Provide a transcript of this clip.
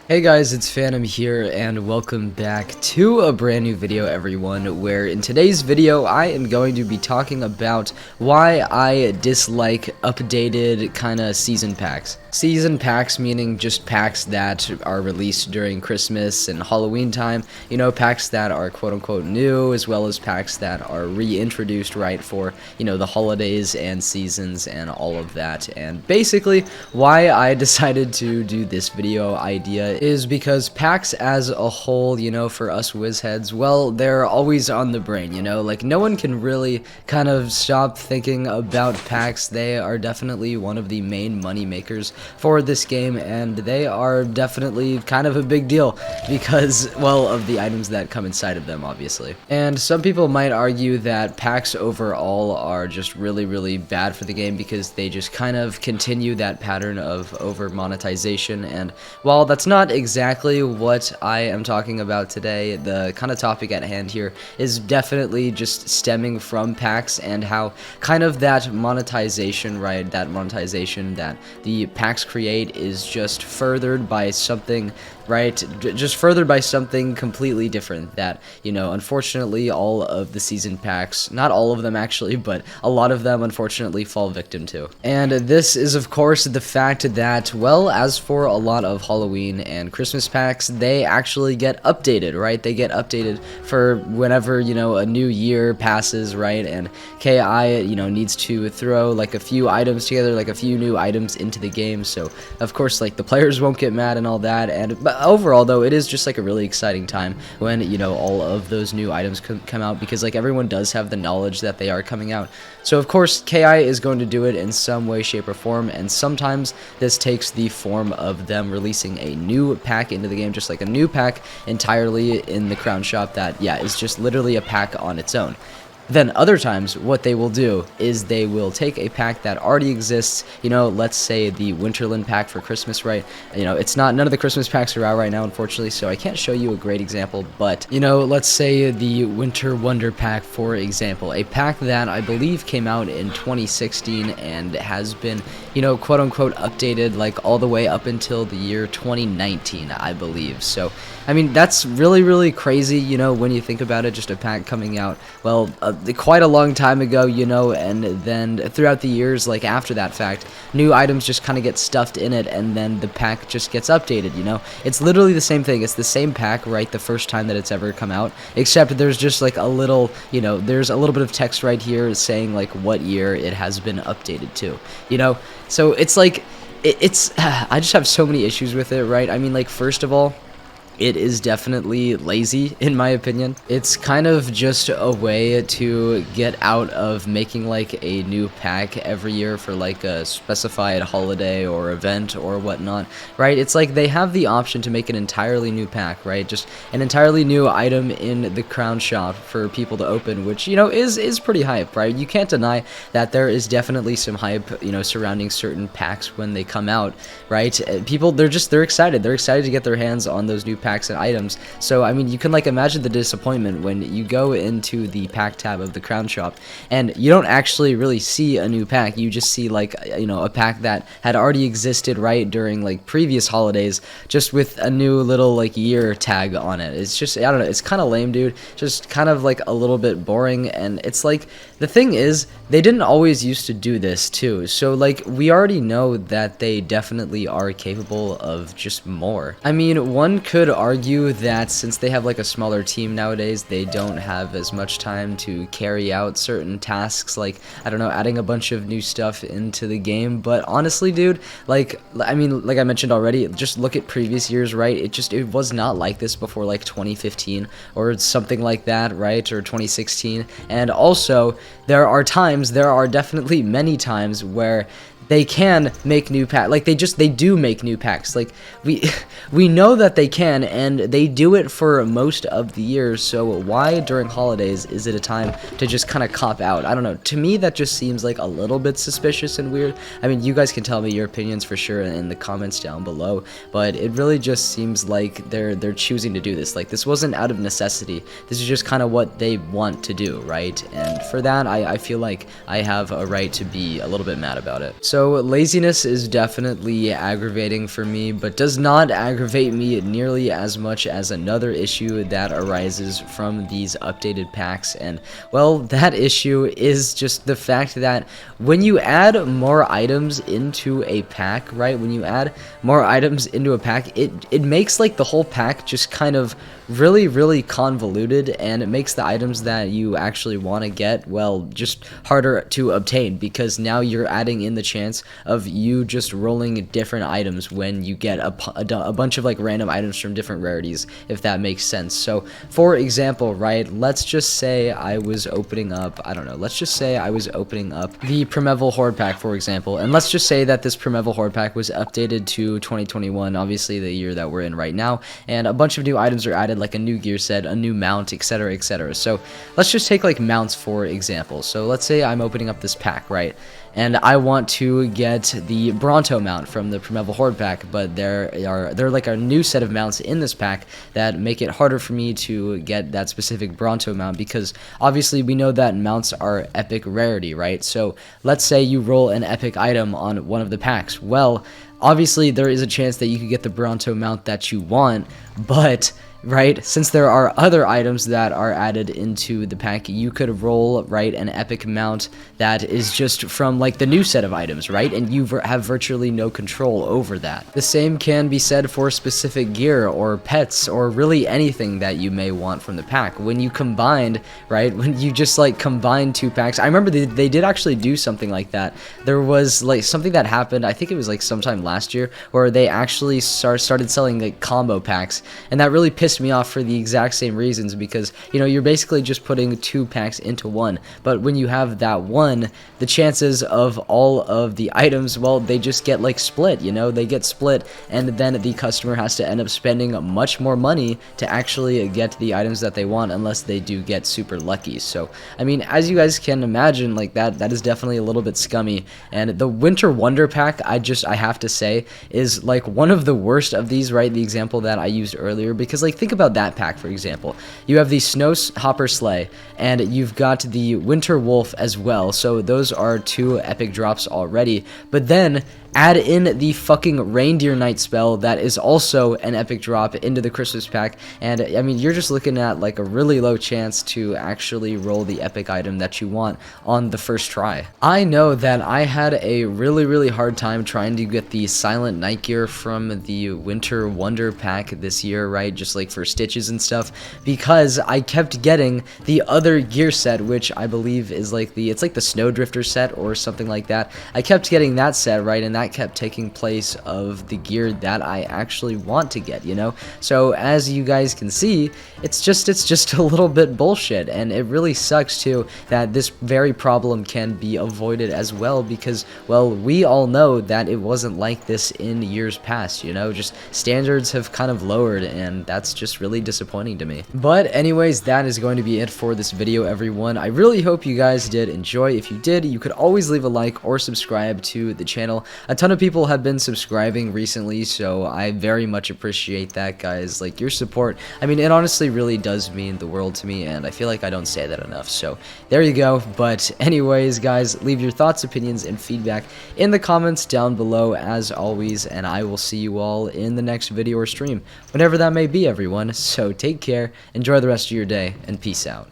Hey guys, it's Phantom here, and welcome back to a brand new video, everyone, where in today's video I am going to be talking about why I dislike updated kinda season packs. Season packs meaning just packs that are released during Christmas and Halloween time, you know, packs that are quote-unquote new, as well as packs that are reintroduced right for, you know, the holidays and seasons and all of that. And basically, why I decided to do this video idea is because packs as a whole, you know, for us whiz heads, well, they're always on the brain, you know, like no one can really kind of stop thinking about packs. They are definitely one of the main money makers for this game, and they are definitely kind of a big deal because, well, of the items that come inside of them, obviously. And some people might argue that packs overall are just really bad for the game because they just kind of continue that pattern of over monetization. And while that's not exactly what I am talking about today, the kind of topic at hand here is definitely just stemming from packs and how kind of that monetization, right, that monetization that the packs create is just furthered by something, right, just furthered by something completely different that, you know, unfortunately all of the season packs, not all of them actually, but a lot of them unfortunately fall victim to. And this is of course the fact that, well, as for a lot of Halloween and Christmas packs, they actually get updated, right? They get updated for whenever, you know, a new year passes, right? And KI, you know, needs to throw like a few items together, like a few new items into the game. So of course, like the players won't get mad and all that. And but overall though, it is just like a really exciting time when, you know, all of those new items come out, because like everyone does have the knowledge that they are coming out. So of course KI is going to do it in some way, shape, or form, and sometimes this takes the form of them releasing a new pack into the game, just like a new pack entirely in the crown shop that, yeah, is just literally a pack on its own. Then other times, what they will do is they will take a pack that already exists, you know, let's say the Winterland pack for Christmas, right? You know, it's not, none of the Christmas packs are out right now, unfortunately, so I can't show you a great example, but, you know, let's say the Winter Wonder pack, for example, a pack that I believe came out in 2016 and has been, you know, quote-unquote updated, like, all the way up until the year 2019, I believe. So, I mean, that's really crazy, you know, when you think about it, just a pack coming out, well, quite a long time ago, you know, and then throughout the years, like after that fact, new items just kind of get stuffed in it, and then the pack just gets updated, you know. It's literally the same thing. It's the same pack, right, the first time that it's ever come out, except there's just like a little, you know, there's a little bit of text right here saying like what year it has been updated to, you know. So it's like, it's I just have so many issues with it, right? I mean, like, first of all, it is definitely lazy, in my opinion. It's kind of just a way to get out of making like a new pack every year for like a specified holiday or event or whatnot, right? It's like they have the option to make an entirely new pack, right? Just an entirely new item in the crown shop for people to open, which, you know, is pretty hype, right? You can't deny that there is definitely some hype, you know, surrounding certain packs when they come out, right? People, they're excited. They're excited to get their hands on those new packs and items. So I mean, you can like imagine the disappointment when you go into the pack tab of the crown shop and you don't actually really see a new pack. You just see like, you know, a pack that had already existed right during like previous holidays, just with a new little like year tag on it. It's just, I don't know, it's kind of lame, dude. Just kind of like a little bit boring. And it's like, the thing is, they didn't always used to do this too. So like, we already know that they definitely are capable of just more. I mean, one could argue that since they have like a smaller team nowadays, they don't have as much time to carry out certain tasks, like, I don't know, adding a bunch of new stuff into the game. But honestly, dude, like, I mean, like I mentioned already, just look at previous years, right? It was not like this before like 2015 or something like that, right? Or 2016. And also, there are definitely many times where they can make new packs. Like, they do make new packs. Like, we know that they can, and they do it for most of the year. So why during holidays is it a time to just kind of cop out? I don't know. To me, that just seems like a little bit suspicious and weird. I mean, you guys can tell me your opinions for sure in the comments down below, but it really just seems like they're choosing to do this. Like, this wasn't out of necessity. This is just kind of what they want to do, right? And for that, I feel like I have a right to be a little bit mad about it. So So laziness is definitely aggravating for me, but does not aggravate me nearly as much as another issue that arises from these updated packs. And well, that issue is just the fact that when you add more items into a pack, right, when you add more items into a pack, it makes like the whole pack just kind of really convoluted, and it makes the items that you actually want to get, well, just harder to obtain, because now you're adding in the chance of you just rolling different items when you get a bunch of like random items from different rarities, if that makes sense. So for example, right, let's just say I was opening up, I don't know, let's just say I was opening up the Primeval Horde pack, for example, and let's just say that this Primeval Horde pack was updated to 2021, obviously the year that we're in right now, and a bunch of new items are added, like a new gear set, a new mount, etc, etc. So let's just take like mounts for example. So let's say I'm opening up this pack, right, and I want to get the Bronto mount from the Primeval Horde pack, but there are like a new set of mounts in this pack that make it harder for me to get that specific Bronto mount, because obviously we know that mounts are epic rarity, right? So let's say you roll an epic item on one of the packs. Well, obviously there is a chance that you could get the Bronto mount that you want, but right, since there are other items that are added into the pack, you could roll, right, an epic mount that is just from like the new set of items, right, and you have virtually no control over that. The same can be said for specific gear or pets or really anything that you may want from the pack. When you combined, right, when you just like combine two packs, I remember they did actually do something like that. There was like something that happened, I think it was like sometime last year, where they actually started selling like combo packs, and that really pissed me off for the exact same reasons, because you know, you're basically just putting two packs into one, but when you have that one, the chances of all of the items, well, they just get like split, you know, they get split, and then the customer has to end up spending much more money to actually get the items that they want, unless they do get super lucky. So I mean, as you guys can imagine, like that is definitely a little bit scummy. And the Winter Wonder pack, I have to say, is like one of the worst of these, right, the example that I used earlier, because like think about that pack, for example. You have the Snow Hopper Sleigh, and you've got the Winter Wolf as well, so those are two epic drops already, but then add in the fucking Reindeer Knight spell that is also an epic drop into the Christmas pack, and I mean, you're just looking at like a really low chance to actually roll the epic item that you want on the first try. I know that I had a really hard time trying to get the Silent Night gear from the Winter Wonder pack this year, right, just like for stitches and stuff, because I kept getting the other gear set, which I believe is like it's like the Snowdrifter set or something like that. I kept getting that set, right, and that kept taking place of the gear that I actually want to get, you know? So as you guys can see, it's just a little bit bullshit, and it really sucks too that this very problem can be avoided as well, because, well, we all know that it wasn't like this in years past, you know? Just standards have kind of lowered, and that's just really disappointing to me. But anyways, that is going to be it for this video, everyone. I really hope you guys did enjoy. If you did, you could always leave a like or subscribe to the channel. A ton of people have been subscribing recently, so I very much appreciate that, guys. Like, your support, I mean, it honestly really does mean the world to me, and I feel like I don't say that enough. So there you go. But anyways, guys, leave your thoughts, opinions, and feedback in the comments down below as always, and I will see you all in the next video or stream, whenever that may be, everyone. So take care, enjoy the rest of your day, and peace out.